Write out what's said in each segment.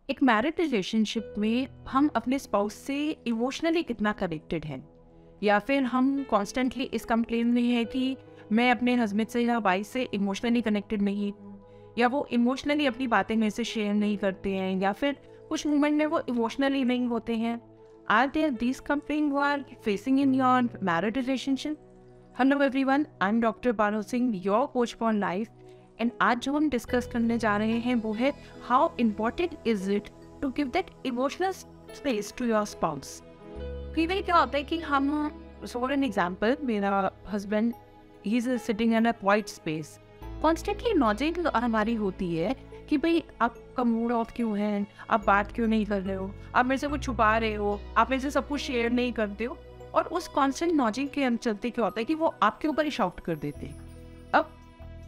एक married relationship में हम अपने स्पाउस से इमोशनली कितना कनेक्टेड हैं, या फिर हम कॉन्स्टेंटली इस कंप्लेन में है कि मैं अपने हस्बैंड से या वाइफ से इमोशनली कनेक्टेड नहीं हूँ, या वो इमोशनली अपनी बातें मेरे से शेयर नहीं करते हैं, या फिर कुछ मोमेंट में वो इमोशनली नहीं होते हैं. Are there these complain you are facing in your married relationship? Hello everyone, I am doctor Bano Singh, your coach for life. And आज जो हम डिस्कस करने जा रहे हैं वो है how important is it to give that emotional space to your spouse. कई बार क्या होता है कि हम, फॉर एन एग्जाम्पल, मेरा husband he is sitting in a quiet space. Constantly logic हमारी होती है कि भाई आपका मूड ऑफ क्यों है, आप बात क्यों नहीं कर रहे हो, आप मेरे से कुछ छुपा रहे हो, आप मेरे से सब कुछ शेयर नहीं करते हो. और उस कॉन्स्टेंट लॉजिक के चलते क्या होता है कि वो आपके ऊपर ही शाउट कर देते हैं. अब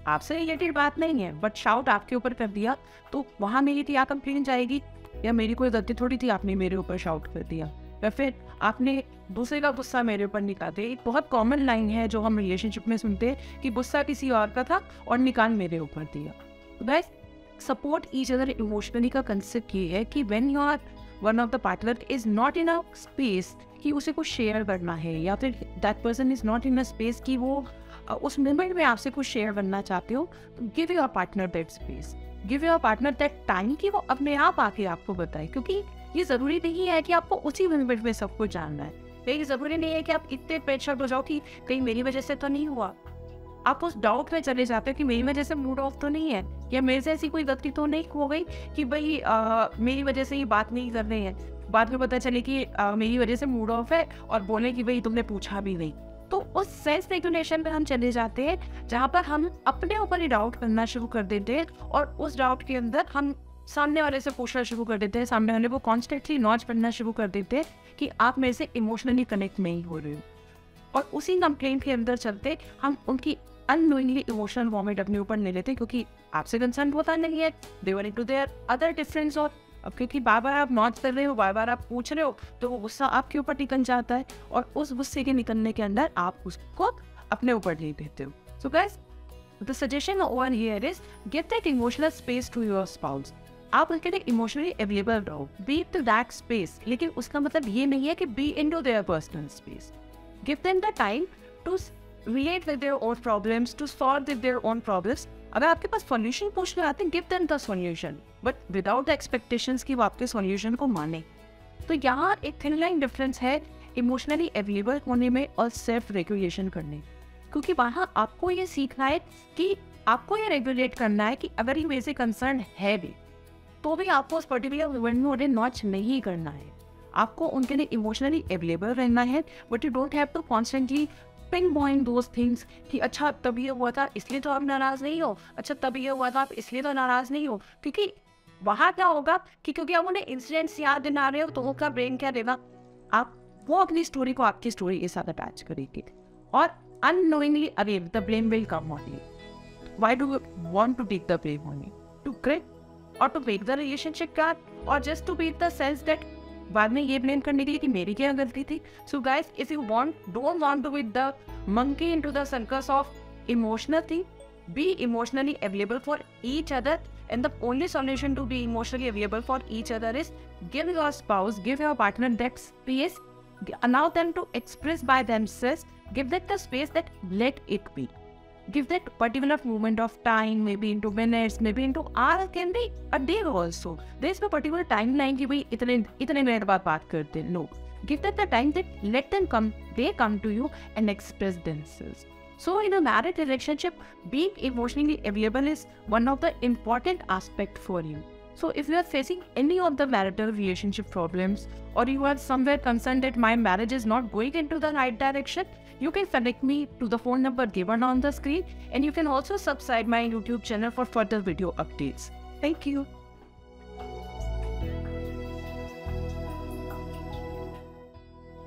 आपसे रिलेटेड बात नहीं है बट शाउट आपके ऊपर कर दिया, तो वहाँ मेरी क्या कंप्लेन जाएगी? या मेरी कोई गलती थोड़ी थी, आपने मेरे ऊपर शाउट कर दिया, या फिर आपने दूसरे का गुस्सा मेरे ऊपर निकालते. एक बहुत कॉमन लाइन है जो हम रिलेशनशिप में सुनते हैं कि गुस्सा किसी और का था और निकाल मेरे ऊपर दिया. तो guys, support each other emotionally का कंसेप्ट ये है कि when you are one of the partner is not in a space कि उसे कुछ शेयर करना है, या फिर that person is not in a space कि वो उस मोमेंट में आपसे कुछ शेयर करना चाहते हो, तो give your partner that space, give your partner that time कि वो अपने आप आके आपको बताए. क्योंकि ये ज़रूरी नहीं है कि आपको उसी मोमेंट में सब कुछ जानना है. ये ज़रूरी नहीं है कि आप इतने प्रेशर हो जाओ कि कहीं मेरी वजह से तो नहीं हुआ. आप उस डाउट में चले जाते हो कि मेरी वजह से मूड ऑफ तो नहीं है, या मेरे से ऐसी कोई गलती तो नहीं हो गई कि भाई मेरी वजह से ये बात नहीं कर रहे हैं. बाद में पता चले कि मेरी वजह से मूड ऑफ है और बोले कि भाई तुमने पूछा भी नहीं. तो उस सेल्फ रेगुलेशन पे हम चले जाते हैं जहाँ पर हम अपने ऊपर ही डाउट करना शुरू कर देते हैं, और उस डाउट के अंदर हम सामने वाले से पूछना शुरू कर देते हैं. सामने वाले को कॉन्स्टेंटली नॉच करना शुरू कर देते हैं कि आप मेरे से इमोशनली कनेक्ट नहीं हो रहे हो. और उसी कंप्लेंट के अंदर चलते हम उनकी अननोइंगली इमोशनल वॉमिट अपने ऊपर ले लेते हैं, क्योंकि आपसे कंसर्न होता नहीं है. They were into their other difference. और अब क्योंकि बार बार आप नॉच कर रहे हो, बार बार आप पूछ रहे हो, तो वो गुस्सा आपके ऊपर निकल जाता है, और उस गुस्से के निकलने के अंदर आप उसको अपने ऊपर ले लेते हो. So guys, the suggestion over here is give that emotional space to your spouse. आप उनके लिए इमोशनली अवेलेबल रहो, बी टू दैट स्पेस. लेकिन उसका मतलब ये नहीं है कि be into their personal space. Give them the time to relate with their own problems, to solve with their own problems. अगर आपके पास सॉल्यूशन पूछने आते हैं, give them the solution, but without the expectations कि वो आपके सॉल्यूशन को माने. तो यहाँ एक थिन लाइन डिफरेंस है इमोशनली अवेलेबल होने में और सेल्फ रेगुलेशन करने. क्योंकि वहाँ आपको ये सीखना है कि आपको ये रेगुलेट करना है कि अगर ये मेरे से कंसर्न है भी, तो भी आपको उस पर्टिकुलर मोमेंट में उन्हें नॉच नहीं करना है. आपको उनके लिए इमोशनली अवेलेबल रहना है, but you don't have to constantly pinpoint those things कि अच्छा तब ये हुआ था इसलिए तो आप नाराज नहीं हो, अच्छा तब ये हुआ था आप इसलिए तो नाराज नहीं हो. क्योंकि वहाँ क्या होगा कि क्योंकि आप उन्हें इंसिडेंट्स याद दिला रहे हो, तो उनका ब्रेन क्या देगा, आप वो अपनी स्टोरी को आपकी स्टोरी के साथ अटैच करेंगे, और unknowingly again the blame will come on you. Why do you want to take the blame on you? To correct or to make the relationship cut, or just to be the sense that बाद में ये blame करने के लिए कि मेरी क्या गलती थी. So guys, if you don't want to with the monkey into the circus of emotional thing, be emotionally available for each other. And the only solution to be emotionally available for each other is give your spouse, give your partner that space, allow them to express by themselves, give that the space that let it be. Give that particular moment of time, maybe into minutes, maybe into hours, can be a day also. There's no particular timeline कि भाई इतने minute बाद बात करते हैं. No, give that the time that let them come, they come to you and express themselves. So in a marriage relationship, being emotionally available is one of the important aspect for you. So if you are facing any of the marital relationship problems, or you are somewhere concerned that my marriage is not going into the right direction, you can connect me to the phone number given on the screen, and you can also subscribe my YouTube channel for further video updates. Thank you.